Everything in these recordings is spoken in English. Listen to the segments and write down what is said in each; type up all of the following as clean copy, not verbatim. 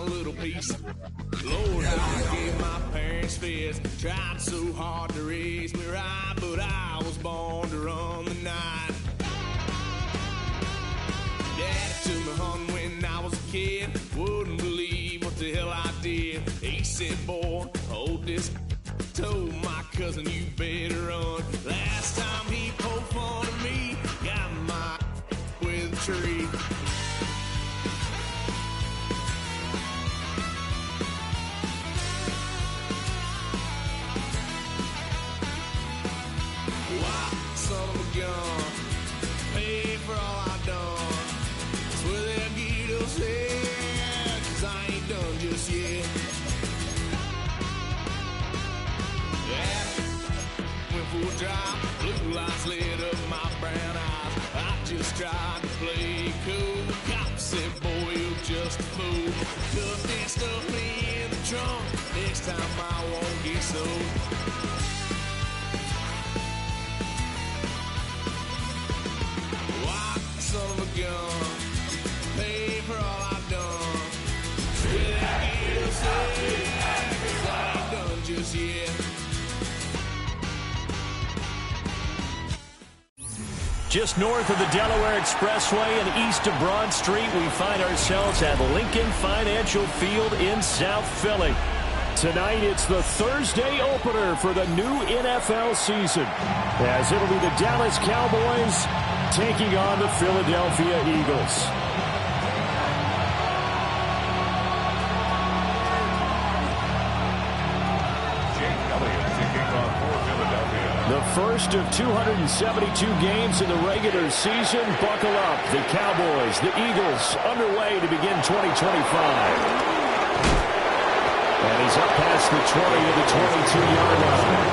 little piece. Lord, I gave my parents fist. Tried so hard to raise me right, but I was born to run the night. Daddy took me hunting when I was a kid. Wouldn't believe what the hell I did. He said, boy, hold this. Told my cousin, you better run. Last time he poked fun at me, got my with a tree. Why, son of a gun, pay for all I done. Swear they'll get us here, 'cause I ain't done just yet. Went for a drive, blue lights lit up my brown eyes. I just tried to play cool. Cop said, boy, you're just a fool. Tuck that stuff in the trunk. Next time I won't get so. Why, son of a gun, pay for all I've done. Will I get upset? 'Cause I ain't done just yet. Just north of the Delaware Expressway and east of Broad Street, we find ourselves at Lincoln Financial Field in South Philly. Tonight, it's the Thursday opener for the new NFL season, as it'll be the Dallas Cowboys taking on the Philadelphia Eagles. The first of 272 games in the regular season. Buckle up. The Cowboys, the Eagles, underway to begin 2025. And he's up past the 20 to the 22-yard line.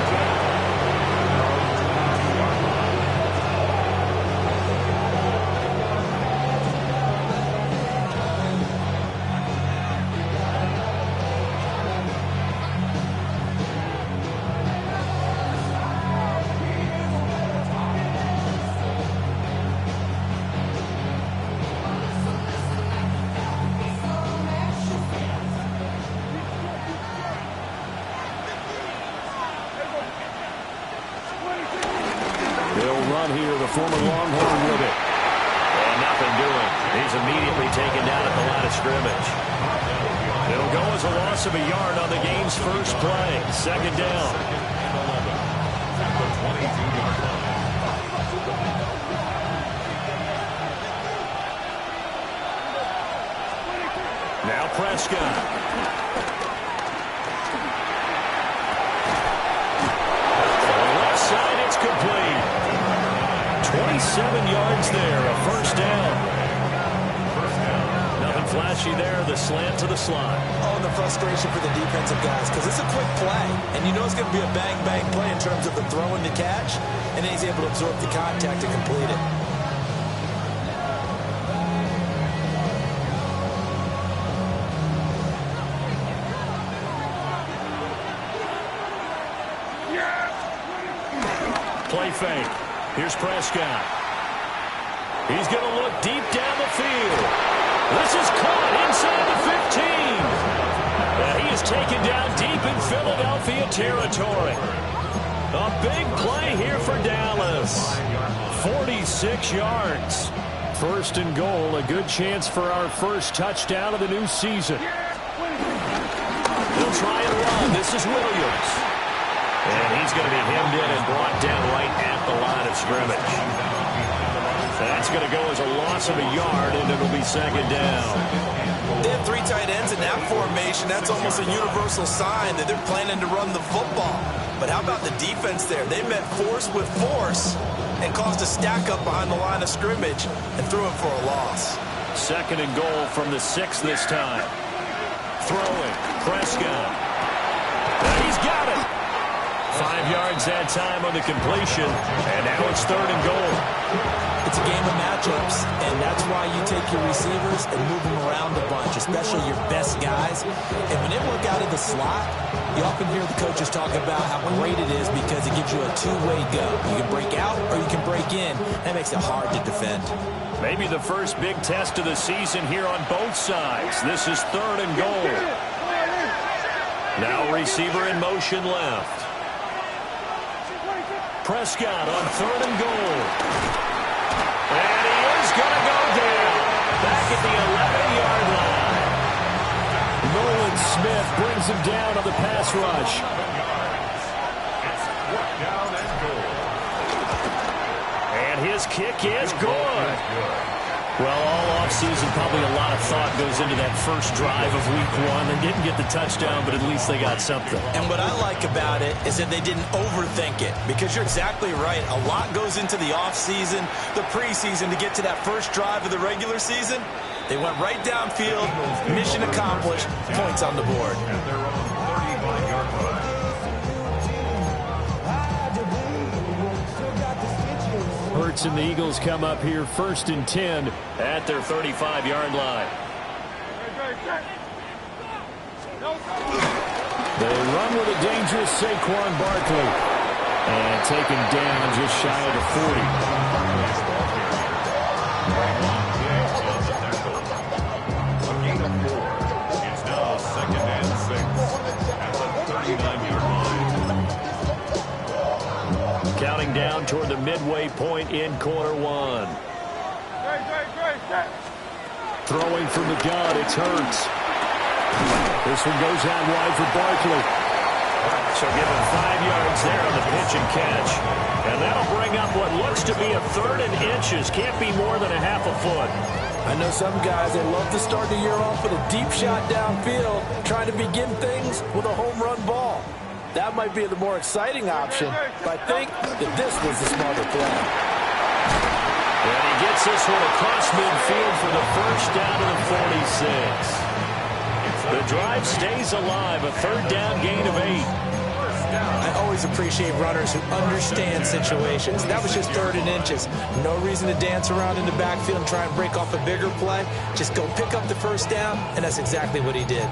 Former Longhorn with it. And nothing doing. He's immediately taken down at the line of scrimmage. It'll go as a loss of a yard on the game's first play. Second down. Now Prescott. On the left side, it's complete. 27 yards there, a first down. Nothing flashy there, the slant to the slot. Oh, and the frustration for the defensive guys, because it's a quick play, and you know it's going to be a bang-bang play in terms of the throw and the catch, and then he's able to absorb the contact to complete it. Play fake. Here's Prescott. He's going to look deep down the field. This is caught inside the 15. And he is taken down deep in Philadelphia territory. A big play here for Dallas. 46 yards. First and goal, a good chance for our first touchdown of the new season. They'll try and run. This is Williams. And he's going to be hemmed in and brought down right at the line of scrimmage. That's going to go as a loss of a yard, and it'll be second down. They have three tight ends in that formation. That's almost a universal sign that they're planning to run the football. But how about the defense there? They met force with force and caused a stack up behind the line of scrimmage and threw it for a loss. Second and goal from the 6 this time. Throwing. Prescott. And he's got it. 5 yards that time on the completion, and now it's third and goal. It's a game of matchups, and that's why you take your receivers and move them around a bunch, especially your best guys. And when they work out of the slot, you often hear the coaches talk about how great it is because it gives you a two-way go. You can break out or you can break in. That makes it hard to defend. Maybe the first big test of the season here on both sides. This is 3rd and goal. Now receiver in motion left. Prescott on 3rd and goal. And he is going to go down. Back at the 11-yard line. Nolan Smith brings him down on the pass rush. And his kick is good. Well, all offseason, probably a lot of thought goes into that first drive of week 1. They didn't get the touchdown, but at least they got something. And what I like about it is that they didn't overthink it, because you're exactly right. A lot goes into the offseason, the preseason, to get to that first drive of the regular season. They went right downfield, mission accomplished, points on the board. Hurts and the Eagles come up here 1st and 10 at their 35-yard line. They run with a dangerous Saquon Barkley. And taken down just shy of the 40. It's now 2nd and 6 at the 39-yard line. Counting down toward the midway point in quarter 1. Throwing from the gun, it's Hurts. This one goes out wide for Barkley. So give him 5 yards there on the pitch and catch. And that'll bring up what looks to be a 3rd and inches. Can't be more than a half a foot. I know some guys, they love to start the year off with a deep shot downfield, trying to begin things with a home run ball. That might be the more exciting option, but I think that this was the smarter play. And he gets this one across midfield for the first down to the 46. The drive stays alive, a 3rd down gain of 8. I always appreciate runners who understand situations. That was just 3rd and inches. No reason to dance around in the backfield and try and break off a bigger play. Just go pick up the first down, and that's exactly what he did.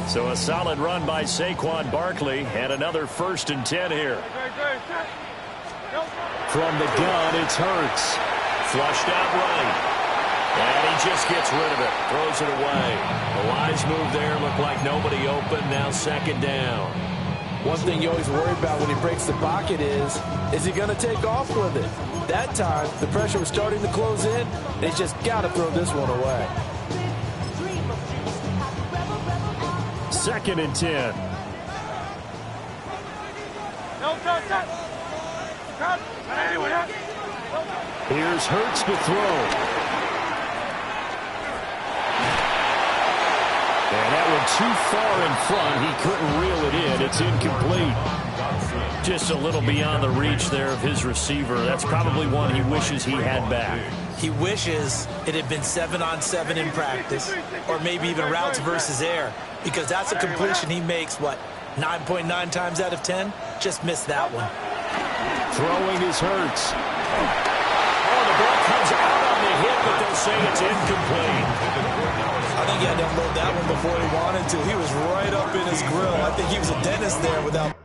So a solid run by Saquon Barkley, and another 1st and 10 here. From the gun, it's Hurts. Flushed out right. And he just gets rid of it. Throws it away. A wise move there. Looked like nobody open. Now 2nd down. One thing you always worry about when he breaks the pocket is he going to take off with it? That time, the pressure was starting to close in, and he's just got to throw this one away. 2nd and 10. Here's Hurts to throw. And that one too far in front. He couldn't reel it in. It's incomplete. Just a little beyond the reach there of his receiver. That's probably one he wishes he had back. He wishes it had been 7-on-7 in practice, or maybe even routes versus air, because that's a completion he makes, 9.9 times out of 10? Just missed that one. Throwing his Hurts. Oh, the ball comes out on the hit, but they'll say it's incomplete. I think he had to unload that one before he wanted to. He was right up in his grill. I think he was a dentist there without...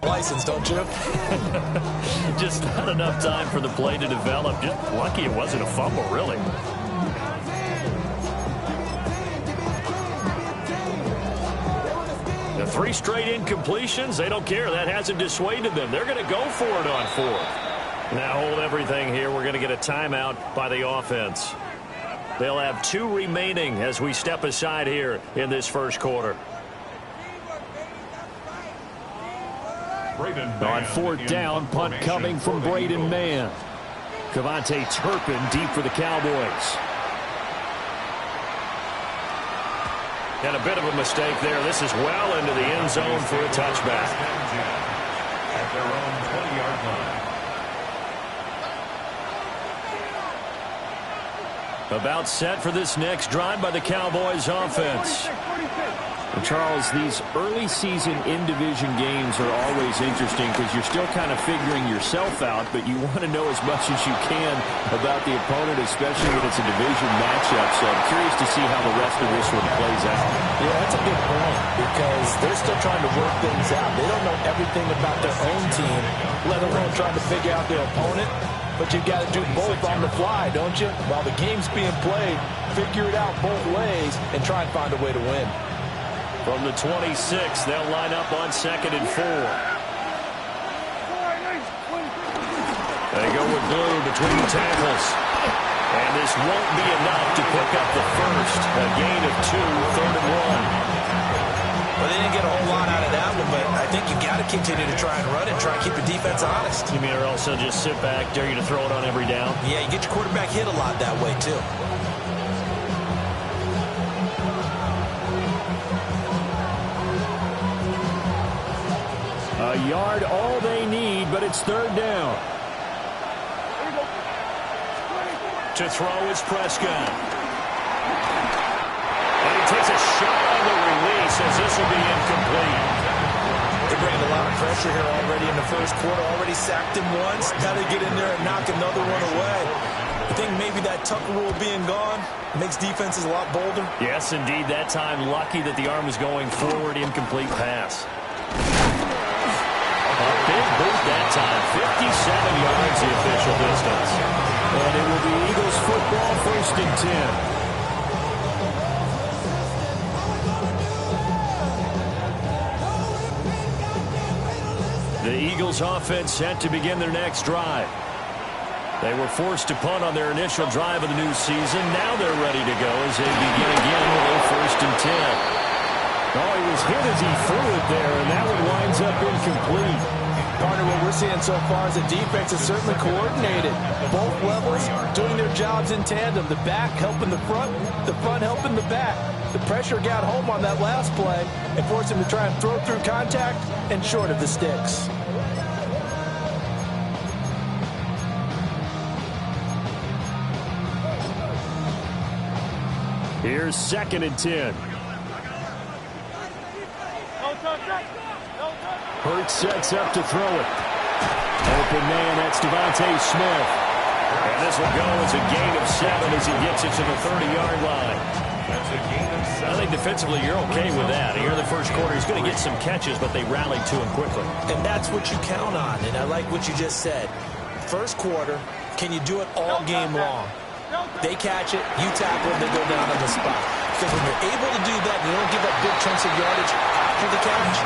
license, don't you? Just not enough time for the play to develop. Just lucky it wasn't a fumble, really. The 3 straight incompletions, they don't care. That hasn't dissuaded them. They're going to go for it on 4th. Now hold everything here. We're going to get a timeout by the offense. They'll have 2 remaining as we step aside here in this first quarter. On 4th down, punt coming from Braden Mann. Cavante Turpin deep for the Cowboys. And a bit of a mistake there. This is well into the end zone for a touchback. At their own 20-yard line. About set for this next drive by the Cowboys offense. And Charles, these early season in-division games are always interesting because you're still kind of figuring yourself out, but you want to know as much as you can about the opponent, especially when it's a division matchup. So I'm curious to see how the rest of this one plays out. Yeah, that's a good point because they're still trying to work things out. They don't know everything about their own team, let alone trying to figure out their opponent. But you've got to do both on the fly, don't you? While the game's being played, figure it out both ways and try and find a way to win. From the 26, they'll line up on 2nd and 4. They go with Blue between the tackles. And this won't be enough to pick up the first. A gain of 2, 3rd and 1. Well, they didn't get a whole lot out of that one, but I think you've got to continue to try and run it, try and keep the defense honest. You mean or also just sit back, dare you to throw it on every down? Yeah, you get your quarterback hit a lot that way, too. A yard all they need, but it's 3rd down. To throw is Prescott. And he takes a shot on the release as this will be incomplete. They bring a lot of pressure here already in the first quarter. Already sacked him once. Now they get in there and knock another one away. I think maybe that Tucker rule being gone makes defenses a lot bolder. Yes, indeed. That time, lucky that the arm was going forward. Incomplete pass. A big boot that time. 57 yards the official distance. And it will be Eagles football, 1st and 10. The Eagles offense set to begin their next drive. They were forced to punt on their initial drive of the new season. Now they're ready to go as they begin again with a 1st and 10. Oh, he was hit as he threw it there, and that one winds up incomplete. Partner, what we're seeing so far is the defense is certainly coordinated. Both levels doing their jobs in tandem. The back helping the front helping the back. The pressure got home on that last play and forced him to try and throw through contact and short of the sticks. Here's 2nd and 10. Hurts sets up to throw it. Open man, that's Devontae Smith. And this will go as a gain of 7 as he gets it to the 30-yard line. That's a gain of 7. I think defensively you're okay with that. Here in the first quarter, he's going to get some catches, but they rallied to him quickly. And that's what you count on, and I like what you just said. First quarter, can you do it all game long? They catch it, you tackle them, they go down on the spot. Because when you're able to do that, you don't give up big chunks of yardage after the catch.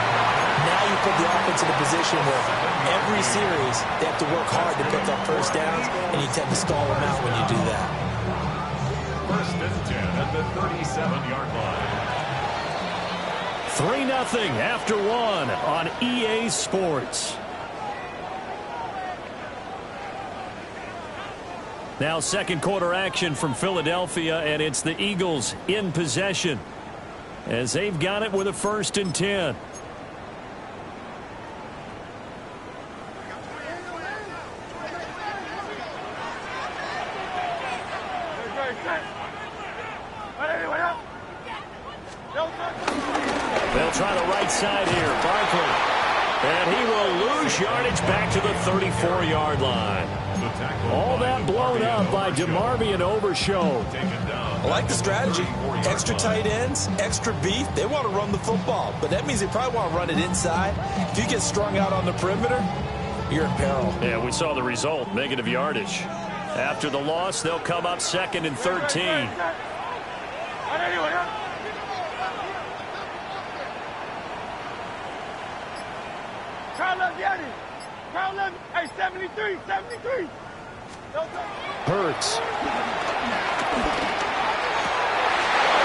Now you put the offense in a position where every series they have to work hard to pick up first downs, and you tend to stall them out when you do that. 1st and 10 at the 37-yard line. 3-0 after 1 on EA Sports. Now second quarter action from Philadelphia, and it's the Eagles in possession as they've got it with a 1st and 10. They'll try the right side here. Barkley. And he will lose lose yardage back to the 34-yard line. All that blown up by DeMarvion Overshow. I like the strategy. Extra tight ends, extra beef. They want to run the football, but that means they probably want to run it inside. If you get strung out on the perimeter, you're in peril. Yeah, we saw the result, negative yardage. After the loss, they'll come up 2nd and 13. Hey, 73. Hurts.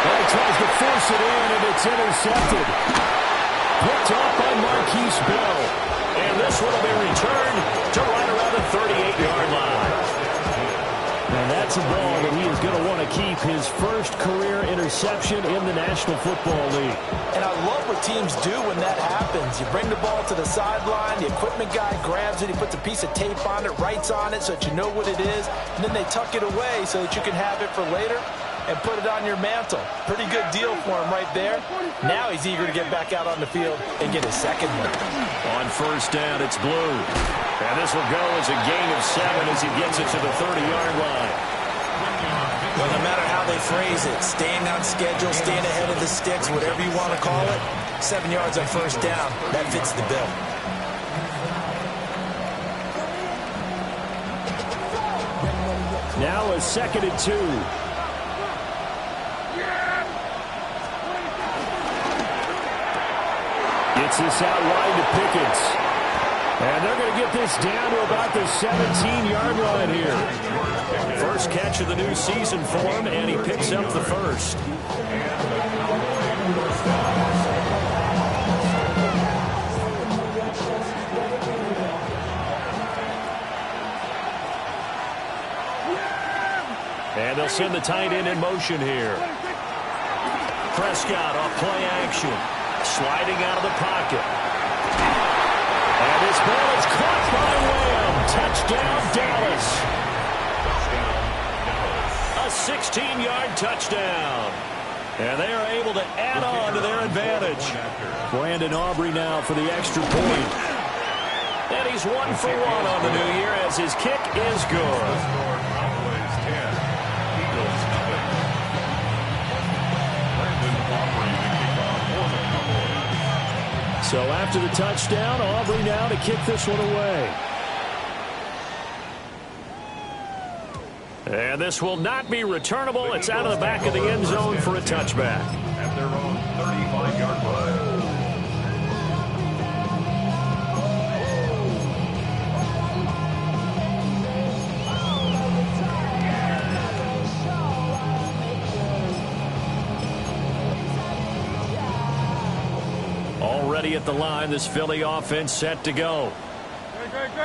Well, he tries to force it in, and it's intercepted. Picked off by Marquise Bell. And this one will be returned to right around the 38-yard line. And that's a ball that he is going to want to keep, his first career interception in the National Football League. And I love what teams do when that happens. You bring the ball to the sideline, the equipment guy grabs it, he puts a piece of tape on it, writes on it so that you know what it is, and then they tuck it away so that you can have it for later and put it on your mantle. Pretty good deal for him right there. Now he's eager to get back out on the field and get his second one. On first down, it's Blue. And this will go as a gain of 7 as he gets it to the 30-yard line. Well, no matter how they phrase it, staying on schedule, staying ahead of the sticks, whatever you want to call it, 7 yards on first down, that fits the bill. Now a 2nd and 2. Gets this out wide to Pickens. And they're going to get this down to about the 17-yard line here. First catch of the new season for him, and he picks up the first. And they'll send the tight end in motion here. Prescott off play action. Sliding out of the pocket. And this ball is caught by Lamb. Touchdown, Dallas. A 16-yard touchdown. And they are able to add on to their advantage. Brandon Aubrey now for the extra point. And he's 1 for 1 on the new year as his kick is good. So after the touchdown, Aubrey now to kick this one away. And this will not be returnable. It's out of the back of the end zone for a touchback. At their own 35-yard line. Already at the line, this Philly offense set to go.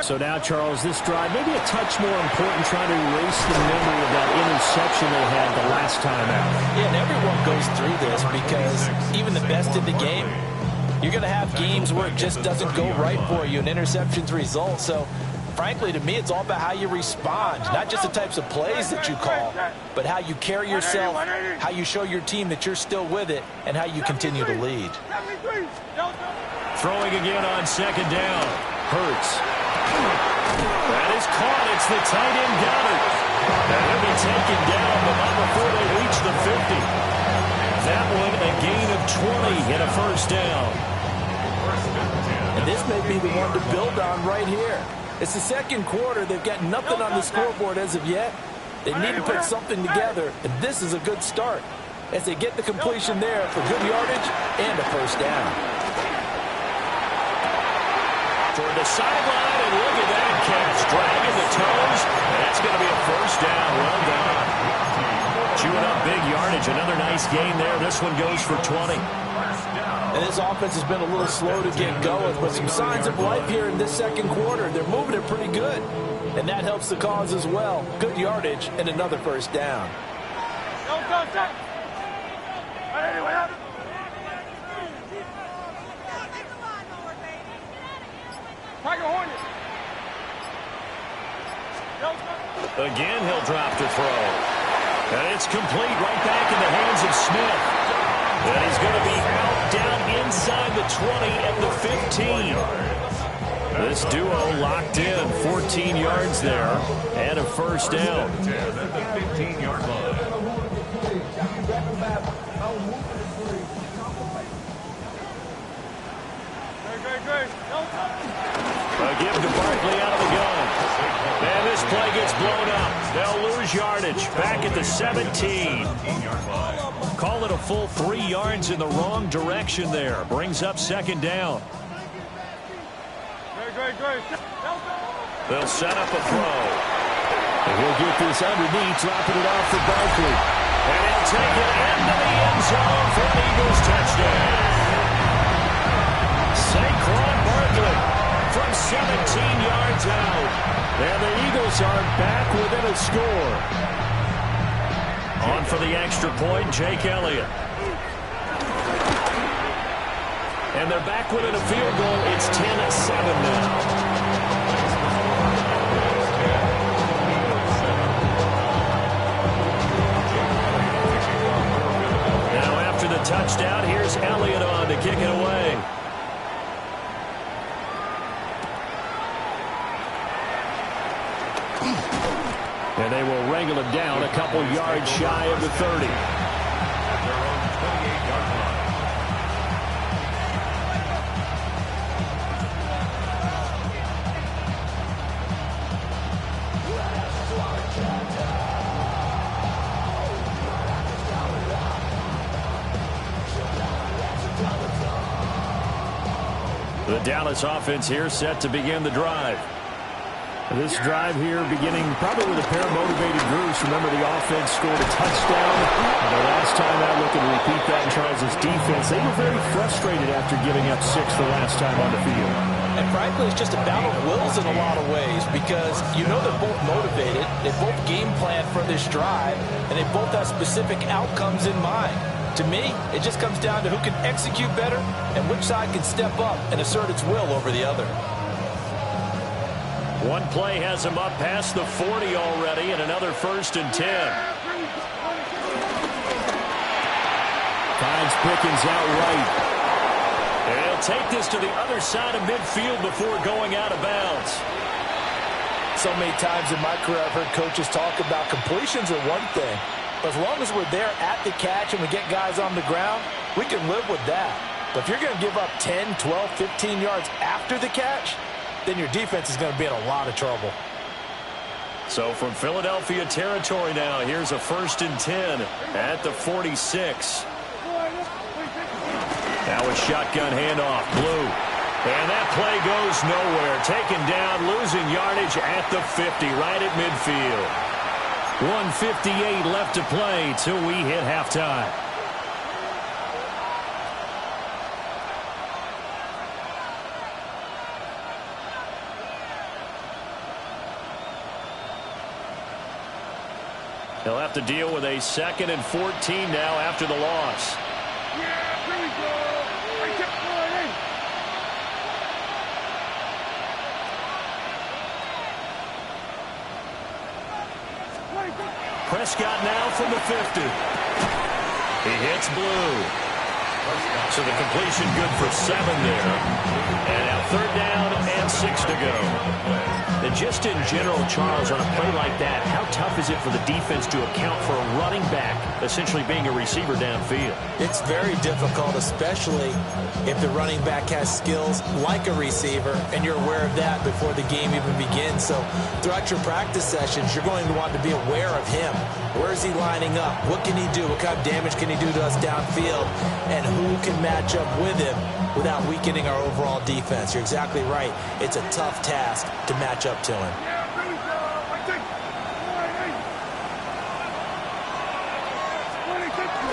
So now, Charles, this drive maybe a touch more important, trying to erase the memory of that interception they had the last time out. Yeah, and everyone goes through this because even the best in the game, you're going to have games where it just doesn't go right for you, and interceptions result. So, frankly, to me, it's all about how you respond, not just the types of plays that you call, but how you carry yourself, how you show your team that you're still with it, and how you continue to lead. Throwing again on second down. Hurts. That is caught. It's the tight end Goddard. And he'll be taken down, but not before they reach the 50. That one a gain of 20 and a first down. And this may be the one to build on right here. It's the second quarter. They've got nothing on the scoreboard as of yet. They need to put something together, and this is a good start as they get the completion there for good yardage and a first down. Toward the sideline, and look at that catch. Dragging the toes, and that's going to be a first down. Well done. Chewing up big yardage. Another nice gain there. This one goes for 20. And this offense has been a little slow to get going, but some signs of life here in this second quarter. They're moving it pretty good, and that helps the cause as well. Good yardage and another first down. Again, he'll drop to throw. And it's complete right back in the hands of Smith. And he's going to be out down inside the 20 at the 15. This duo locked in, 14 yards there, and a first down. At the 15-yard line. A give to Barkley out of the gun. And this play gets blown up. They'll lose yardage. Back at the 17. Call it a full 3 yards in the wrong direction there. Brings up second down. They'll set up a throw. And he'll get this underneath, dropping it off for Barkley. And he'll take it into the end zone for an Eagles touchdown. Saquon Barkley from 17 yards out. And the Eagles are back within a score. On for the extra point, Jake Elliott. And they're back within a field goal. It's 10-7 now. Touchdown. Here's Elliott on to kick it away. And they will wrangle it down a couple yards shy of the 30. The Dallas offense here set to begin the drive. This drive here beginning probably with a pair of motivated groups. Remember, the offense scored a touchdown. And the last time out, looking to repeat that in Charles' defense. They were very frustrated after giving up 6 the last time on the field. And frankly, it's just a battle of wills in a lot of ways because you know they're both motivated. They both game plan for this drive, and they both have specific outcomes in mind. To me, it just comes down to who can execute better and which side can step up and assert its will over the other. One play has him up past the 40 already, and another 1st and 10. Finds Pickens out right. And he'll take this to the other side of midfield before going out of bounds. So many times in my career, I've heard coaches talk about completions are one thing. But as long as we're there at the catch and we get guys on the ground, we can live with that. But if you're going to give up 10, 12, 15 yards after the catch, then your defense is going to be in a lot of trouble. So from Philadelphia territory now, here's a 1st and 10 at the 46. Now a shotgun handoff, Blue. And that play goes nowhere. Taken down, losing yardage at the 50, right at midfield. 1:58 left to play till we hit halftime. They'll have to deal with a 2nd and 14 now after the loss. Prescott now from the 50. He hits Blue. So the completion good for 7 there. And now 3rd down and 6 to go. And just in general, Charles, on a play like that, how tough is it for the defense to account for a running back essentially being a receiver downfield? It's very difficult, especially if the running back has skills like a receiver, and you're aware of that before the game even begins. So throughout your practice sessions, you're going to want to be aware of him. Where is he lining up? What can he do? What kind of damage can he do to us downfield? And who can match up with him without weakening our overall defense? You're exactly right. It's a tough task to match up to him.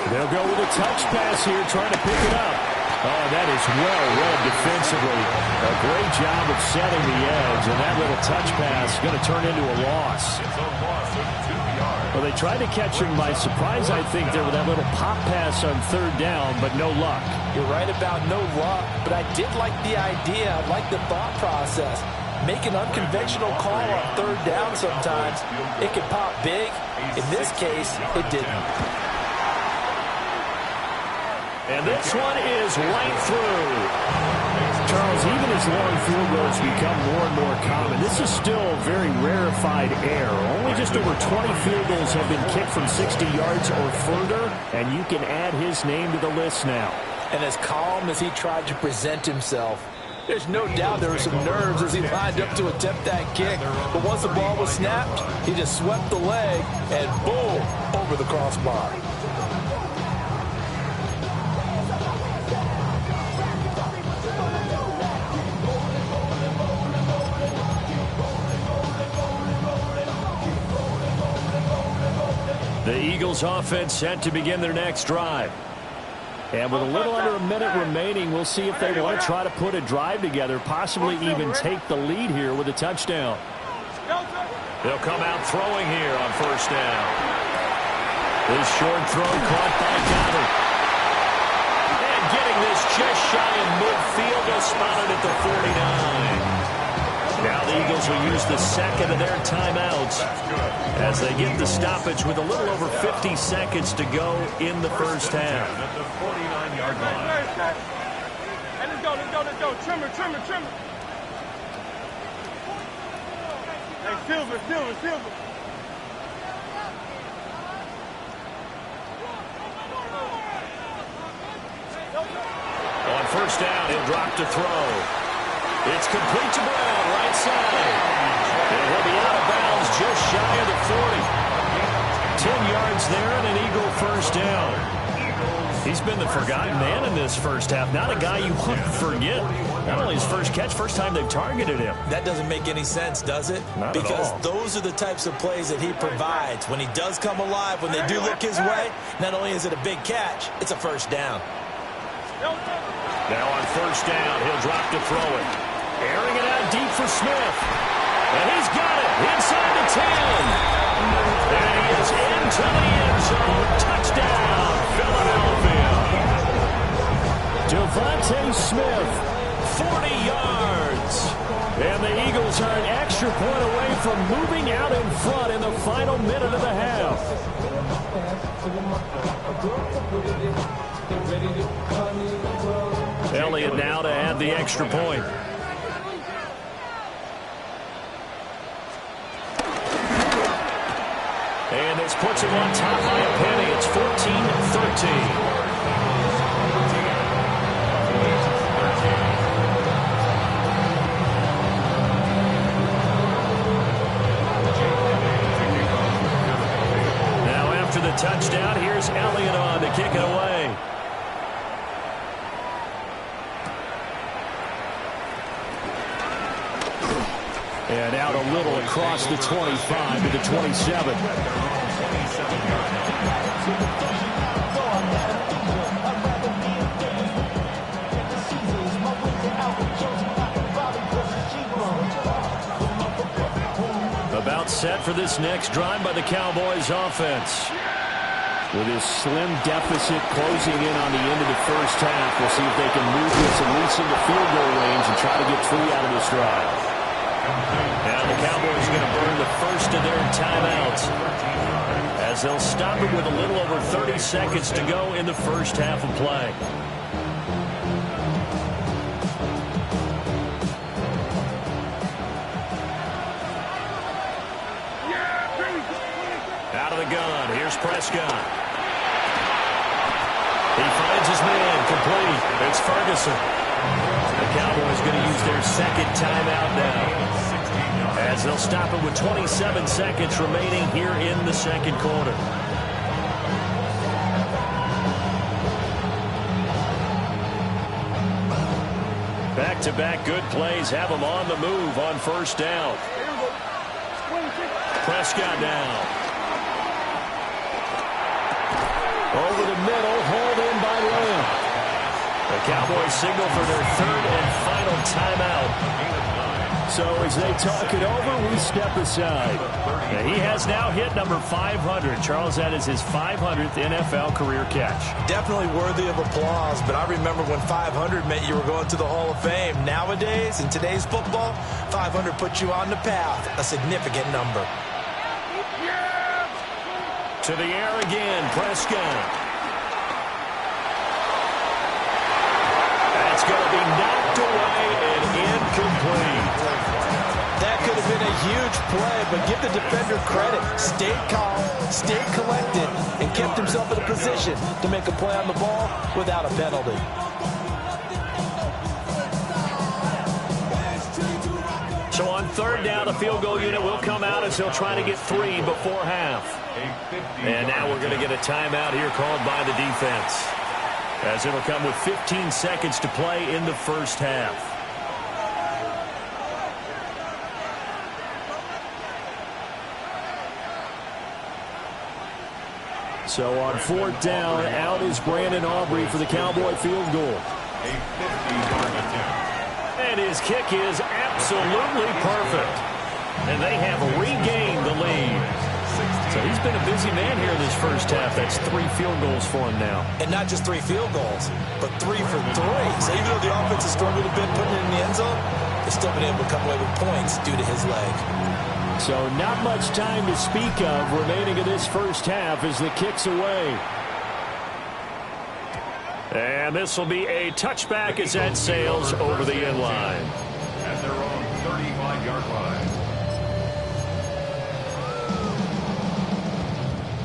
They'll go with a touch pass here, trying to pick it up. Oh, that is well read defensively. A great job of setting the edge, and that little touch pass is going to turn into a loss. It's a loss of 2 yards. Well, they tried to catch him by surprise, I think, there with that little pop pass on 3rd down, but no luck. You're right about no luck, but I did like the idea. I like the thought process. Make an unconventional call on 3rd down sometimes. It can pop big. In this case, it didn't. And this one is right through. Charles, even as long field goals become more and more common, this is still very rarefied air. Only just over 20 field goals have been kicked from 60 yards or further, and you can add his name to the list now. And as calm as he tried to present himself, there's no doubt there were some nerves as he lined up to attempt that kick. But once the ball was snapped, he just swept the leg and boom, over the crossbar. The Eagles offense set to begin their next drive. And with a little under a minute remaining, we'll see if they want to try to put a drive together, possibly even take the lead here with a touchdown. They'll come out throwing here on first down. This short throw caught by Goddard. And getting this just shy of midfield, they'll spot it at the 49. Now the Eagles will use the second of their timeouts as they get the stoppage with a little over 50 seconds to go in the first half. At the 49-yard line. Hey, let's go. Trimmer. Hey, Silver. On first down, he'll drop to throw. It's complete to Brown, right side. And he'll be out of bounds just shy of the 40. 10 yards there and an Eagle first down. He's been the forgotten man in this first half. Not a guy you want to forget. Not only his first catch, first time they've targeted him. That doesn't make any sense, does it? Not at because all. those are the types of plays that he provides. When he does come alive, when they do look his way, not only is it a big catch, it's a first down. Now on first down, he'll drop to throw it. Airing it out deep for Smith. And he's got it inside the 10. And he is into the end zone. Touchdown, Philadelphia. Devontae Smith, 40 yards. And the Eagles are an extra point away from moving out in front in the final minute of the half. Elliott now to add the extra point. And this puts him on top by a penny. It's 14-13. The touchdown. Here's Elliott on to kick it away. And out a little across the 25 to the 27. About set for this next drive by the Cowboys offense. With his slim deficit closing in on the end of the first half, we'll see if they can move this at least into field goal range and try to get 3 out of this drive. Now the Cowboys are going to burn the first of their timeouts as they'll stop it with a little over 30 seconds to go in the first half of play. Out of the gun, here's Prescott. He finds his man, complete. It's Ferguson. The Cowboys going to use their second timeout now, as they'll stop it with 27 seconds remaining here in the second quarter. Back-to-back good plays have them on the move on first down. Prescott now. Over the middle, hauled in by Lamb. The Cowboys signal for their third and final timeout. So as they talk it over, we step aside. And he has now hit number 500. Charles, that is his 500th NFL career catch. Definitely worthy of applause, but I remember when 500 meant you were going to the Hall of Fame. Nowadays, in today's football, 500 puts you on the path, a significant number. To the air again, Prescott. That's going to be knocked away incomplete. That could have been a huge play, but give the defender credit. Stayed calm, stayed collected, and kept himself in a position to make a play on the ball without a penalty. So on third down, the field goal unit will come out as they'll try to get 3 before half. And now we're going to get a timeout here called by the defense, as it'll come with 15 seconds to play in the first half. So on fourth down, out is Brandon Aubrey for the Cowboy field goal. And his kick is absolutely perfect. And they have regained the lead. So he's been a busy man here in this first half. That's 3 field goals for him now. And not just 3 field goals, but 3 for 3. So even though the offense has struggled a bit putting it in the end zone, they've still been able to come away with points due to his leg. So not much time to speak of remaining in this first half as the kick's away. And this will be a touchback as that sails over the end line. At their own 35-yard line.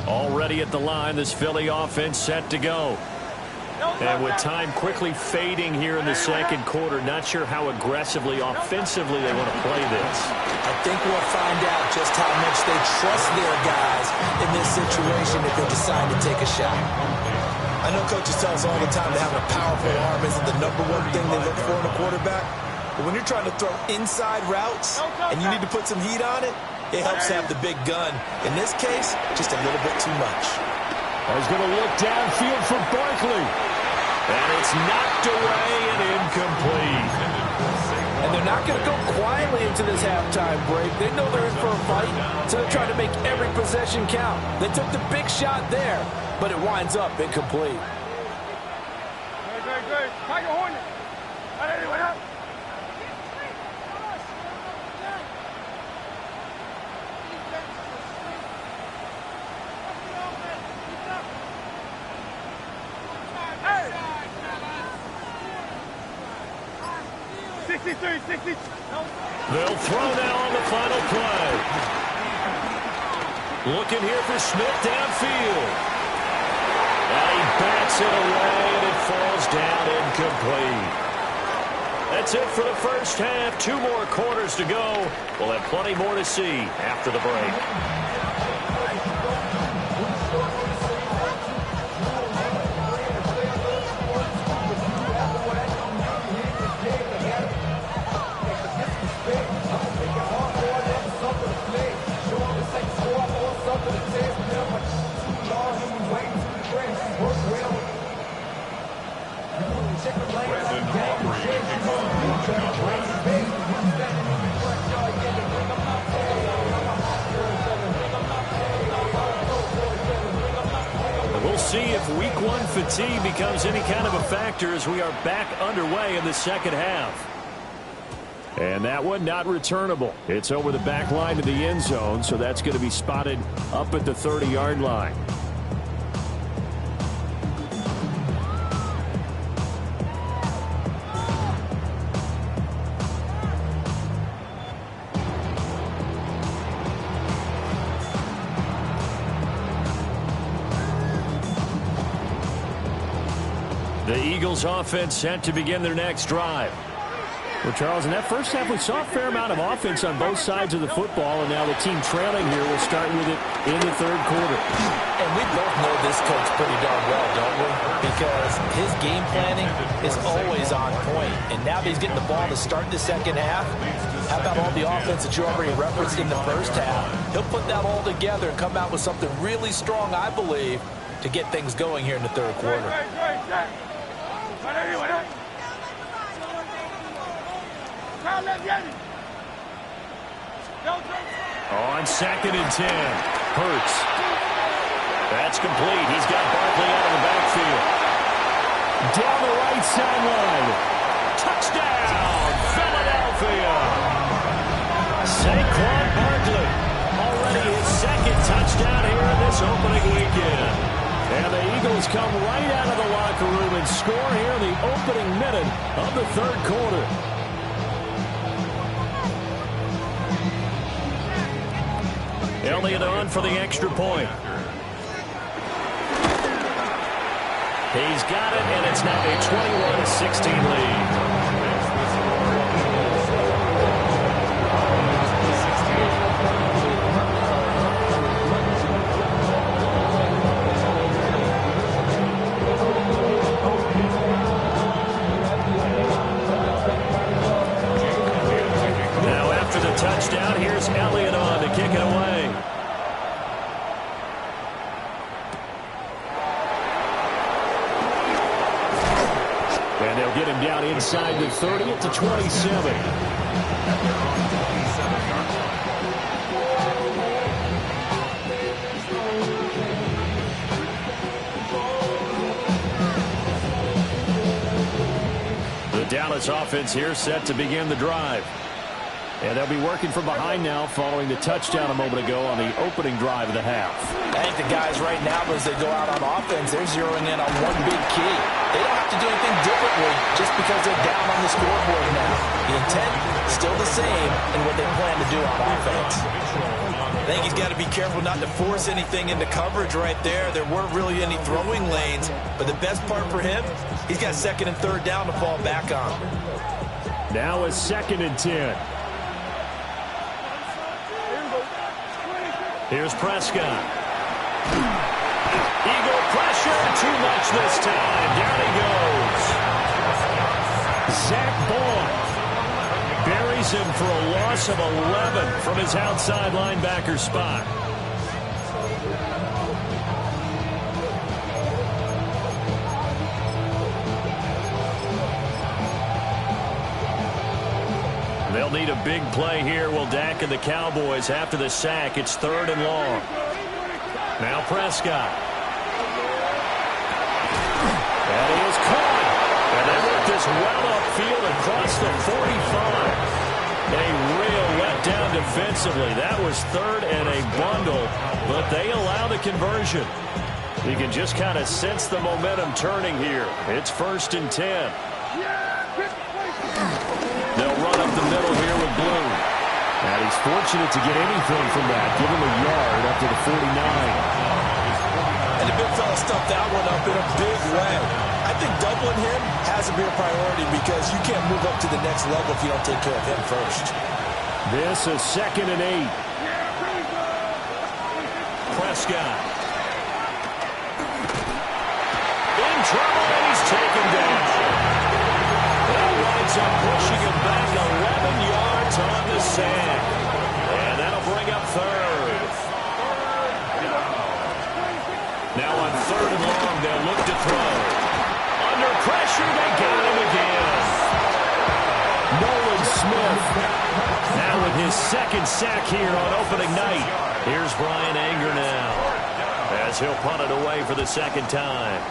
Already at the line, this Philly offense set to go. And with time quickly fading here in the second quarter, not sure how aggressively, offensively they want to play this. I think we'll find out just how much they trust their guys in this situation if they decide to take a shot. I know coaches tell us all the time that having a powerful arm isn't the #1 thing they look for in a quarterback. But when you're trying to throw inside routes and you need to put some heat on it, it helps have the big gun. In this case, just a little bit too much. He's going to look downfield for Barkley. And it's knocked away and incomplete. And they're not going to go quietly into this halftime break. They know they're in for a fight, so they're trying to make every possession count. They took the big shot there, but it winds up incomplete. Great. Tiger Hornet. Anyway, up. They'll throw now on the final play. Looking here for Smith downfield. And he bats it away, and it falls down incomplete. That's it for the first half. 2 more quarters to go. We'll have plenty more to see after the break. We'll see if week 1 fatigue becomes any kind of a factor as we are back underway in the second half. And that one not returnable. It's over the back line to the end zone, so that's going to be spotted up at the 30-yard line. The Eagles offense set to begin their next drive. Well, Charles, in that first half, we saw a fair amount of offense on both sides of the football, and now the team trailing here will start with it in the third quarter. And we both know this coach pretty darn well, don't we? Because his game planning is always on point. And now that he's getting the ball to start the second half, how about all the offense that you already referenced in the first half? He'll put that all together and come out with something really strong, I believe, to get things going here in the third quarter. On 2nd and 10, Hurts. That's complete. He's got Barkley out of the backfield. Down the right sideline. Touchdown, Philadelphia. Saquon Barkley. Already his 2nd touchdown here in this opening weekend. And the Eagles come right out of the locker room and score here in the opening minute of the third quarter. Elliott on for the extra point. He's got it, and it's now a 21-16 lead. Now after the touchdown, here's Elliott on to kick it away. And they'll get him down inside the 30 at the 27. The Dallas offense here set to begin the drive. And they'll be working from behind now following the touchdown a moment ago on the opening drive of the half. I think the guys right now, as they go out on offense, they're zeroing in on one big key. They don't have to do anything differently just because they're down on the scoreboard now. The intent is still the same in what they plan to do on offense. I think he's got to be careful not to force anything into coverage right there. There weren't really any throwing lanes, but the best part for him, he's got second and third down to fall back on. Now a 2nd and 10. Here's Prescott. Eagle pressure, too much this time. Down he goes. Zach Boyd buries him for a loss of 11 from his outside linebacker spot. They'll need a big play here. Will Dak and the Cowboys after the sack. It's 3rd and long. Now Prescott. And he is caught. And they work this well upfield across the 45. A real letdown defensively. That was 3rd and a bundle, but they allow the conversion. You can just kind of sense the momentum turning here. It's 1st and 10. They'll run up the middle here with Blue. And he's fortunate to get anything from that. Give him a yard up to the 49. And the big fella stuffed that one up in a big way. I think doubling him has to be a priority because you can't move up to the next level if you don't take care of him first. This is 2nd and 8. Prescott. In trouble, and he's taken down. That winds up pushing him back 11 yards on the sack. And that'll bring up 3rd. Now on 3rd and long, they'll look to throw. Under pressure, they got him again. Nolan Smith. Now with his 2nd sack here on opening night. Here's Brian Anger now, as he'll punt it away for the 2nd time.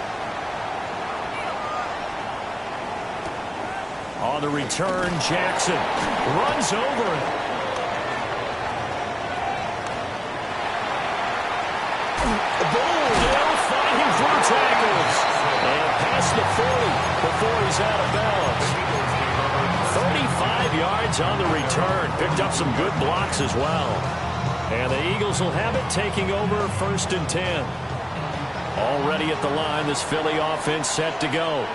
On the return, Jackson runs over it. They'll find him through tackles. And past the 40 before he's out of bounds. 35 yards on the return. Picked up some good blocks as well. And the Eagles will have it, taking over 1st and 10. Already at the line, this Philly offense set to go.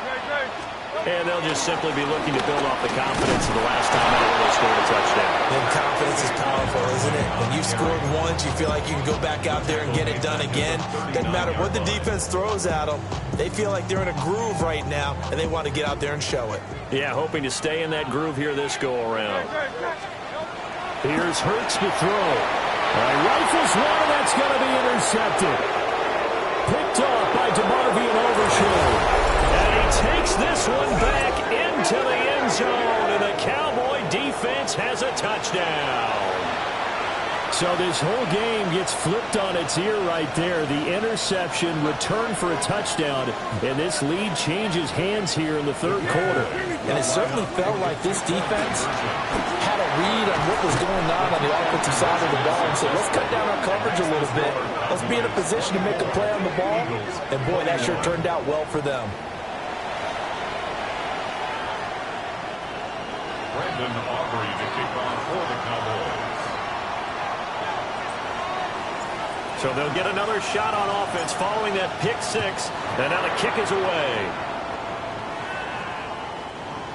And they'll just simply be looking to build off the confidence of the last time they scored a touchdown. And confidence is powerful, isn't it? When you've scored once, you feel like you can go back out there and get it done again. Doesn't matter what the defense throws at them. They feel like they're in a groove right now, and they want to get out there and show it. Yeah, hoping to stay in that groove here this go-around. Here's Hurts to throw. Rifles one, that's going to be intercepted. Picked off by DeMarvion Overshown. And he takes this one back into the end zone, and the Cowboy defense has a touchdown. So this whole game gets flipped on its ear right there. The interception, return for a touchdown, and this lead changes hands here in the 3rd quarter. And it certainly felt like this defense had a read on what was going on the offensive side of the ball and said, let's cut down our coverage a little bit. Let's be in a position to make a play on the ball. And, boy, that sure turned out well for them. Brandon Aubrey to kick off for the Cowboys. So they'll get another shot on offense following that pick six. And now the kick is away.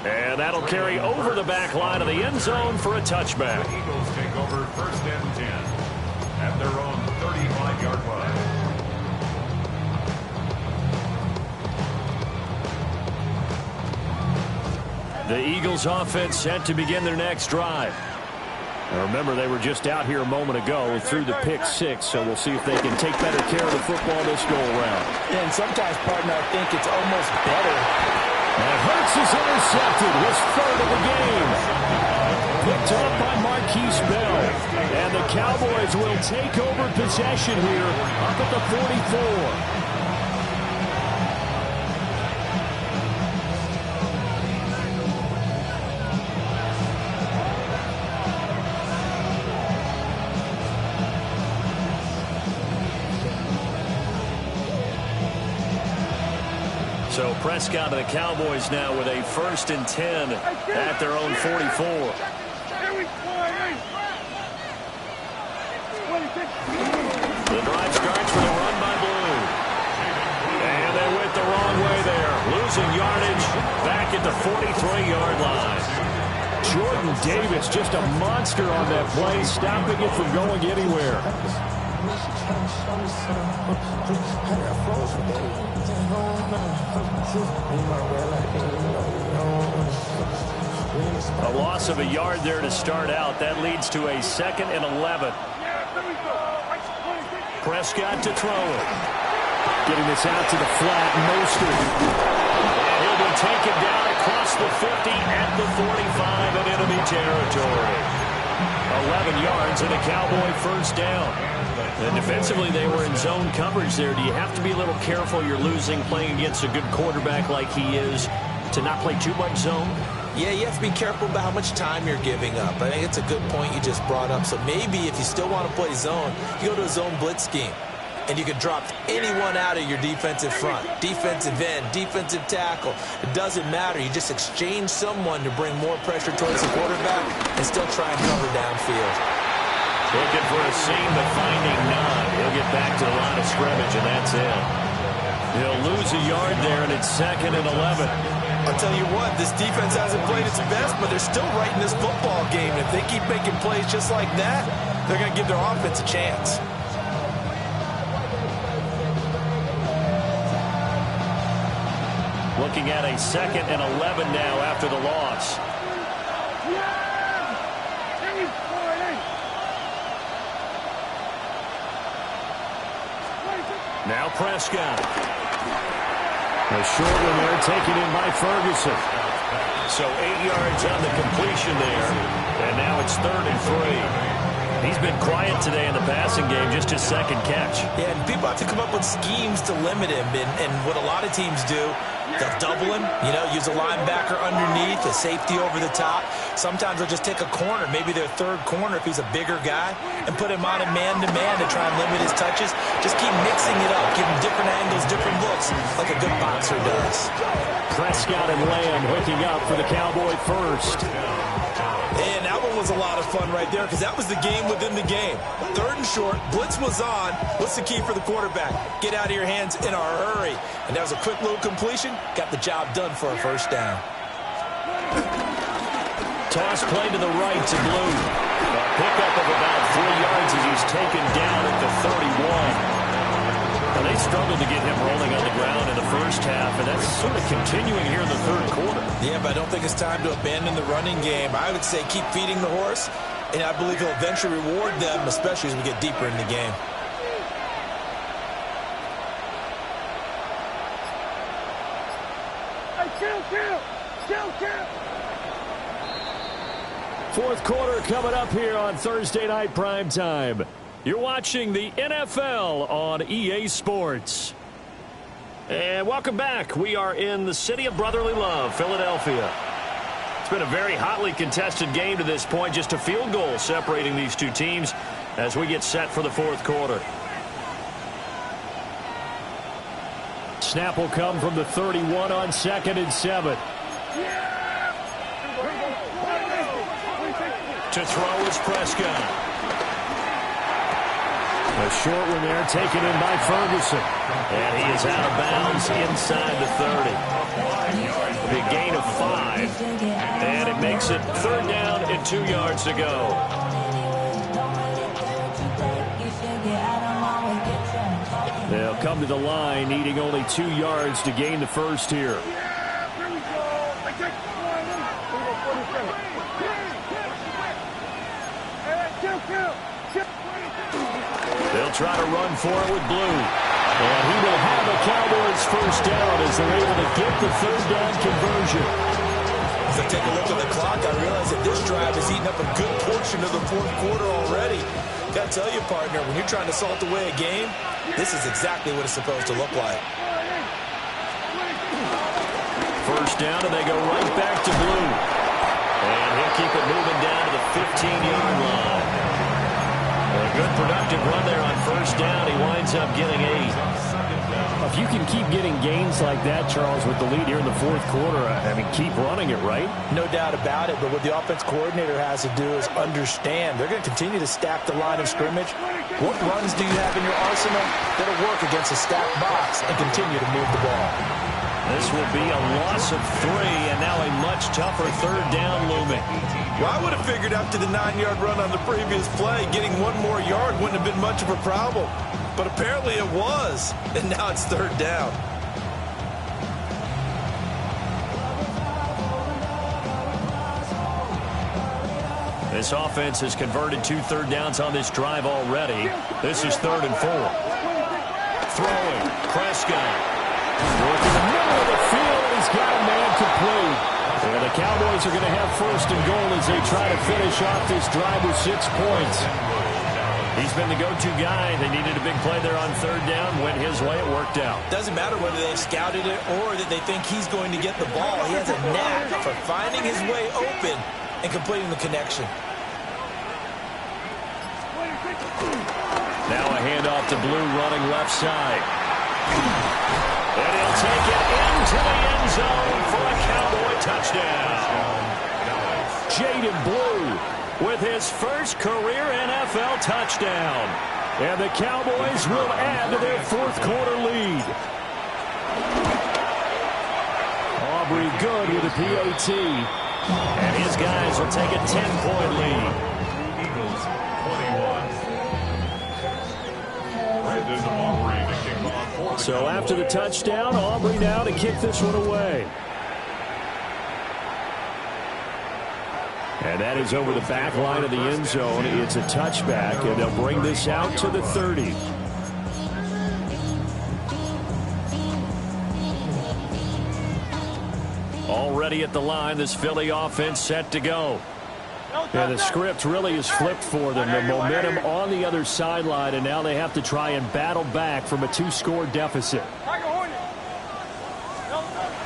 And that'll carry over the back line of the end zone for a touchback. The Eagles take over 1st and 10 at their own 35-yard line. The Eagles offense set to begin their next drive. Now remember, they were just out here a moment ago through the pick six, so we'll see if they can take better care of the football this go-around. And sometimes, partner, I think it's almost better. And Hurts is intercepted, his third of the game. Picked up by Marquise Bell. And the Cowboys will take over possession here up at the 44. So Prescott and the Cowboys now with a 1st and 10 at their own 44. The drive starts with a run by Blue. And they went the wrong way there. Losing yardage back at the 43-yard line. Jordan Davis just a monster on that play, stopping it from going anywhere. A loss of a yard there to start out. That leads to a 2nd and 11. Prescott to throw it. Getting this out to the flat. Mostert. And he'll be taken down across the 50 at the 45 in enemy territory. 11 yards and a Cowboy 1st down. And defensively, they were in zone coverage there. Do you have to be a little careful? You're losing playing against a good quarterback like he is to not play too much zone? Yeah, you have to be careful about how much time you're giving up. I think it's a good point you just brought up. So maybe if you still want to play zone, you go to a zone blitz scheme. And you can drop anyone out of your defensive front. Defensive end, defensive tackle. It doesn't matter. You just exchange someone to bring more pressure towards the quarterback and still try and cover downfield. Looking for a seam, but finding none. He'll get back to the line of scrimmage, and that's it. He'll lose a yard there, and it's 2nd and 11. I'll tell you what, this defense hasn't played its best, but they're still right in this football game. If they keep making plays just like that, they're going to give their offense a chance. Looking at a 2nd and 11 now after the loss. Now Prescott. A short one there taken in by Ferguson. So 8 yards on the completion there. And now it's 3rd and 3. He's been quiet today in the passing game, just his 2nd catch. Yeah, and people have to come up with schemes to limit him. And what a lot of teams do, they'll double him, use a linebacker underneath, a safety over the top. Sometimes they'll just take a corner, maybe their 3rd corner if he's a bigger guy, and put him on a man-to-man to try and limit his touches. Just keep mixing it up, give him different angles, different looks, like a good boxer does. Prescott and Lamb hooking up for the Cowboy 1st. And that one was a lot of fun right there because that was the game within the game. 3rd and short, blitz was on. What's the key for the quarterback? Get out of your hands in a hurry. And that was a quick little completion. Got the job done for a 1st down. Toss play to the right to Blue. A pickup of about 3 yards as he's taken down at the 31. And they struggled to get him rolling on the ground in the 1st half, and that's sort of continuing here in the 3rd quarter. Yeah, but I don't think it's time to abandon the running game. I would say keep feeding the horse, and I believe he'll eventually reward them, especially as we get deeper in the game. Fourth quarter coming up here on Thursday Night Primetime. You're watching the NFL on EA Sports. And welcome back. We are in the city of brotherly love, Philadelphia. It's been a very hotly contested game to this point. Just a field goal separating these two teams as we get set for the 4th quarter. Snap will come from the 31 on 2nd and 7. To throw is Prescott. A short one there taken in by Ferguson. And he is out of bounds inside the 30. A gain of 5. And it makes it 3rd down and 2 yards to go. They'll come to the line, needing only 2 yards to gain the first here. They'll try to run for it with Blue. And he will have the Cowboys first down as they're able to get the 3rd down conversion. As I take a look at the clock, I realize that this drive has eaten up a good portion of the 4th quarter already. Got to tell you, partner, when you're trying to salt away a game, this is exactly what it's supposed to look like. First down, and they go right back to Blue. And he'll keep it moving down to the 15-yard line. A good productive run there on first down. He winds up getting 8. If you can keep getting gains like that, Charles, with the lead here in the 4th quarter, I mean, keep running it, right? No doubt about it, but what the offense coordinator has to do is understand. They're going to continue to stack the line of scrimmage. What runs do you have in your arsenal that'll work against a stacked box and continue to move the ball? This will be a loss of 3, and now a much tougher 3rd down looming. Well, I would have figured after the 9-yard run on the previous play, getting 1 more yard wouldn't have been much of a problem. But apparently it was, and now it's 3rd down. This offense has converted 2 third downs on this drive already. This is 3rd and 4. Throwing, Prescott. Working the middle of the field, he's got a man complete. And the Cowboys are going to have 1st and goal as they try to finish off this drive with 6 points. He's been the go-to guy. They needed a big play there on 3rd down. Went his way. It worked out. Doesn't matter whether they've scouted it or that they think he's going to get the ball. He has a knack for finding his way open and completing the connection. Now a handoff to Blue running left side. And he'll take it into the end zone for a Cowboy touchdown. Jaden Blue with his first career NFL touchdown. And the Cowboys will add to their 4th quarter lead. Aubrey good with a PAT. And his guys will take a 10-point lead. Eagles 21. Brandon Aubrey to kick off for the So after the touchdown, Aubrey now to kick this one away. And that is over the back line of the end zone. It's a touchback, and they'll bring this out to the 30. Already at the line, this Philly offense set to go. And the script really is flipped for them. The momentum on the other sideline, and now they have to try and battle back from a 2-score deficit.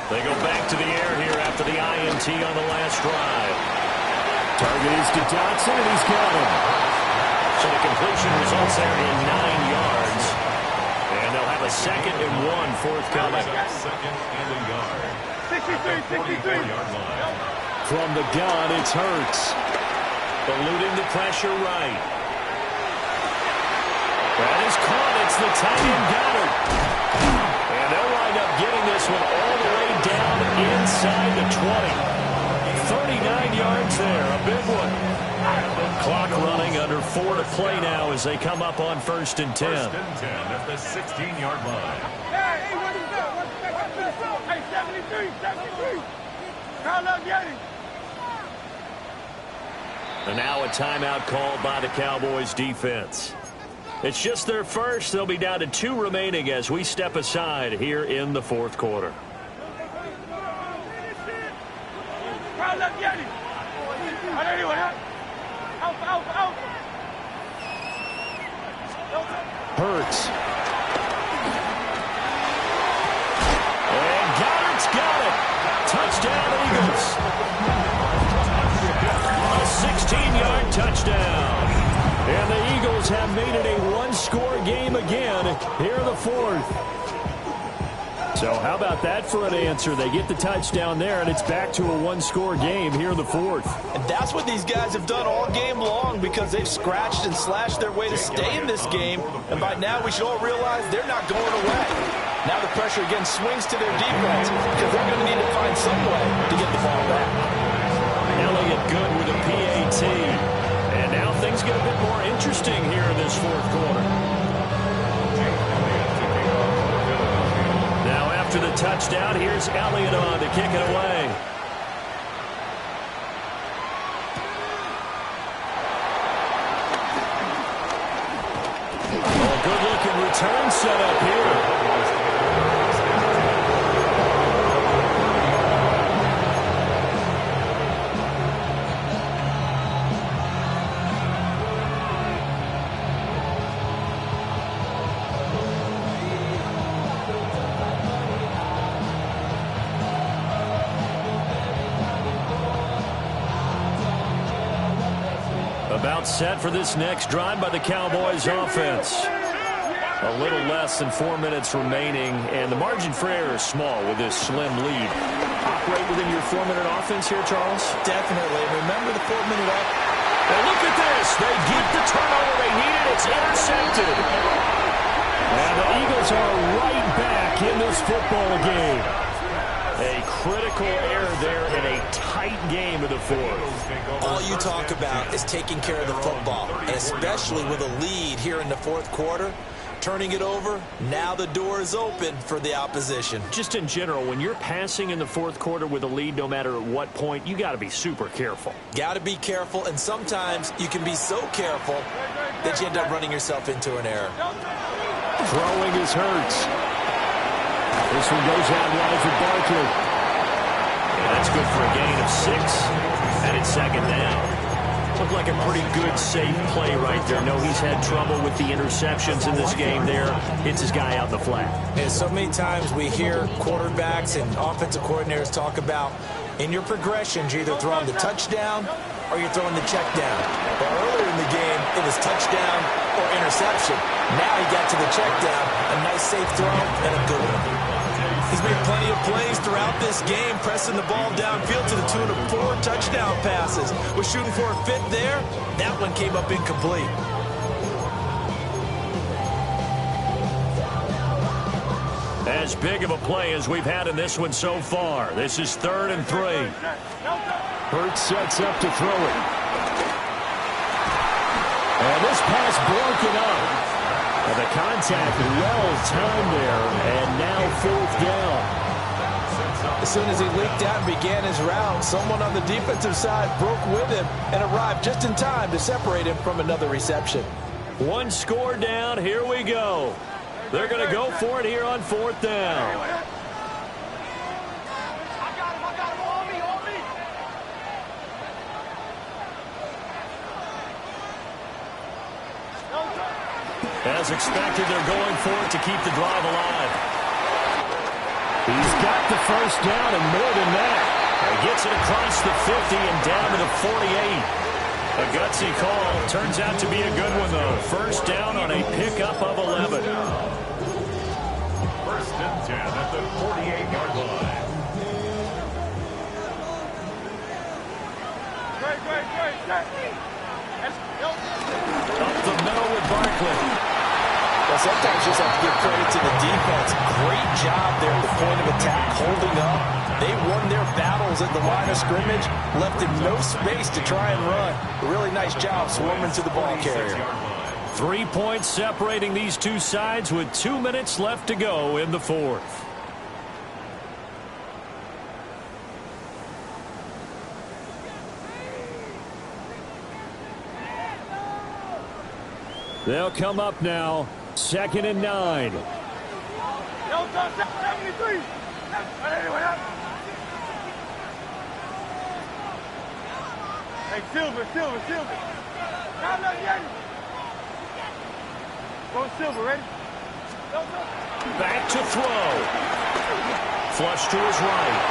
They go back to the air here after the INT on the last drive. Target is to Dotson, and he's got him. So the completion results there in 9 yards. And they'll have a 2nd and 1 forthcoming. 2nd and a yard. 63. From the gun, it's Hurts. Eluding the pressure right. That is caught. It's the tight end Goddard. And they'll wind up getting this one all the way down inside the 20. 39 yards there, a big one. Clock running under 4 to play now as they come up on 1st and 10. 1st and 10 at the 16-yard line. Hey, what is that? Hey, 73. Call up Yeti. And now a timeout called by the Cowboys defense. It's just their first. They'll be down to 2 remaining as we step aside here in the 4th quarter. Hurts. And Goddard's got it. Touchdown, Eagles. A 16-yard touchdown. And the Eagles have made it a 1-score game again here in the 4th. So how about that for an answer? They get the touchdown there, and it's back to a one-score game here in the fourth. And that's what these guys have done all game long because they've scratched and slashed their way to stay in this game. And by now we should all realize they're not going away. Now the pressure again swings to their defense because they're going to need to find some way to get the ball back. Elliott good with a PAT. And now things get a bit more interesting here in this fourth quarter. Now after the touchdown, here's Elliott on to kick it away. Oh, good-looking return set up here. About set for this next drive by the Cowboys offense. A little less than 4 minutes remaining, and the margin for error is small with this slim lead. Operate within your 4-minute offense here, Charles? Definitely. Remember the 4-minute up. And look at this. They get the turnover they needed. It's intercepted. And the Eagles are right back in this football game. A critical error there in a tight game of the fourth. All you talk about is taking care of the football, and especially with a lead here in the fourth quarter. Turning it over, now the door is open for the opposition. Just in general, when you're passing in the fourth quarter with a lead, no matter at what point, you got to be super careful. Got to be careful, and sometimes you can be so careful that you end up running yourself into an error. Throwing is Hurts. This one goes out wide for Barkley. And that's good for a gain of 6. And it's second down. Looked like a pretty good, safe play right there. No, he's had trouble with the interceptions in this game there. Hits his guy out in the flat. And so many times we hear quarterbacks and offensive coordinators talk about in your progressions, you're either throwing the touchdown or you're throwing the check down. But earlier in the game, it was touchdown or interception. Now he got to the check down. A nice, safe throw and a good one. He's made plenty of plays throughout this game, pressing the ball downfield to the tune of 4 touchdown passes. Was shooting for a 5th there. That one came up incomplete. As big of a play as we've had in this one so far. This is 3rd and 3. Hurts sets up to throw it. And this pass broken up. And the contact well-timed there, and now 4th down. As soon as he leaked out and began his route, someone on the defensive side broke with him and arrived just in time to separate him from another reception. 1 score down, here we go. They're going to go for it here on 4th down. As expected, they're going for it to keep the drive alive. He's got the first down and more than that. He gets it across the 50 and down to the 48. A gutsy call. Turns out to be a good one, though. First down on a pickup of 11. 1st and 10 at the 48-yard line. Up the middle with Barkley. Well, sometimes you just have to give credit to the defense. Great job there at the point of attack, holding up. They won their battles at the line of scrimmage, left him no space to try and run. A really nice job swarming to the ball carrier. 3 points separating these two sides with 2 minutes left to go in the fourth. They'll come up now. 2nd and 9. Hey, Silver. Go Silver, ready? Back to throw. Flush to his right.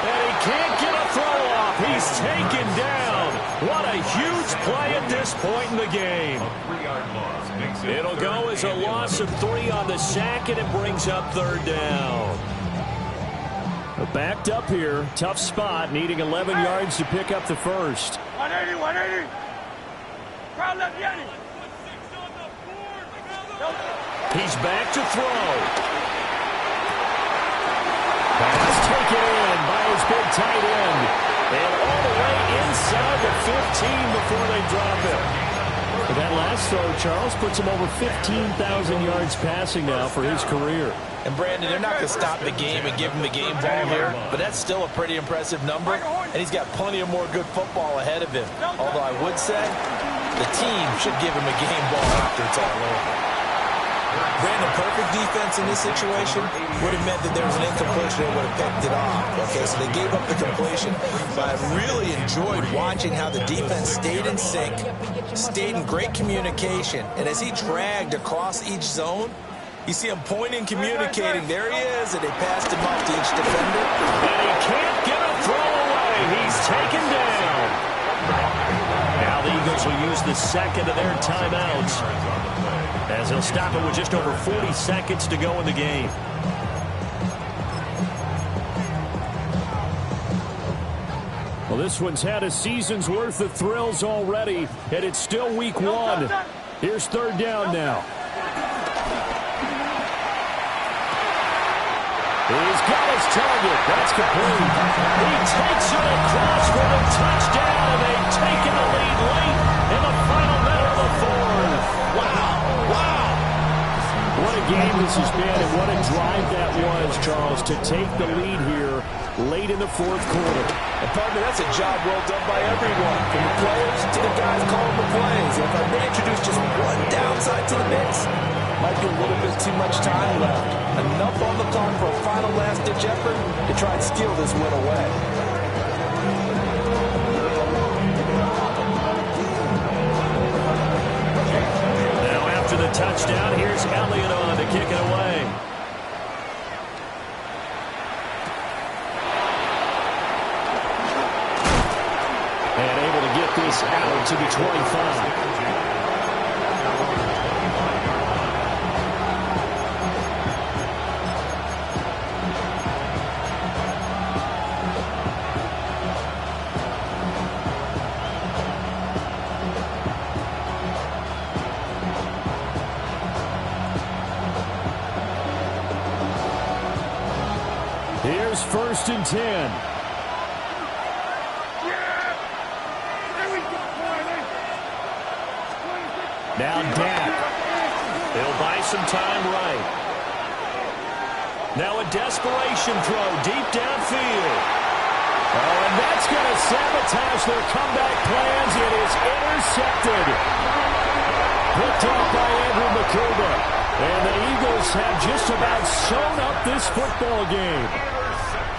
And he can't get a throw off. He's taken down. What a huge play at this point in the game. A 3-yard loss makes it It'll go as a loss of 3 on the sack, and it brings up third down. Backed up here. Tough spot, needing 11 yards to pick up the first. 180, 180. Crowd left Yanni. He's back to throw. Pass taken in by his big tight end. And all the way inside the 15 before they drop it. But that last throw, Charles, puts him over 15,000 yards passing now for his career. And, Brandon, they're not going to stop the game and give him the game ball here, but that's still a pretty impressive number, and he's got plenty of more good football ahead of him. Although I would say the team should give him a game ball after it's all over. Brandon, perfect defense in this situation would have meant that there was an incompletion and would have picked it off. Okay, so they gave up the completion. But I really enjoyed watching how the defense stayed in sync, stayed in great communication, and as he dragged across each zone, you see him pointing, communicating. There he is, and they passed him off to each defender. And he can't get a throw away. He's taken down. Now the Eagles will use the second of their timeouts, as he'll stop it with just over 40 seconds to go in the game. Well, this one's had a season's worth of thrills already, and it's still week 1. Here's third down now. He's got his target. That's complete. He takes it across for the touchdown, and they've taken the lead late in the final minute of the fourth. Wow. What a game this has been, and what a drive that was, Charles, to take the lead here late in the fourth quarter. And, partner, that's a job well done by everyone, from the players to the guys calling the plays. If I may introduce just one downside to the mix, might be a little bit too much time left. Enough on the clock for a final last-ditch effort to try and steal this win away. Now after the touchdown, here's Elliott on to kick it away. And able to get this out to the 25. Here's 1st and 10. Now Dak. He'll buy some time right. Now a desperation throw deep downfield. Oh, and that's going to sabotage their comeback plans. It is intercepted. Picked off by Andrew McCurba. And the Eagles have just about sewn up this football game.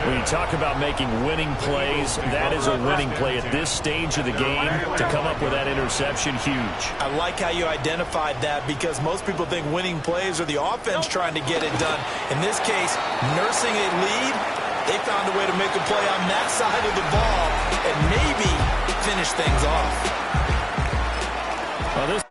When you talk about making winning plays, that is a winning play at this stage of the game. To come up with that interception, huge. I like how you identified that, because most people think winning plays are the offense trying to get it done. In this case, nursing a lead, they found a way to make a play on that side of the ball and maybe finish things off. Well, this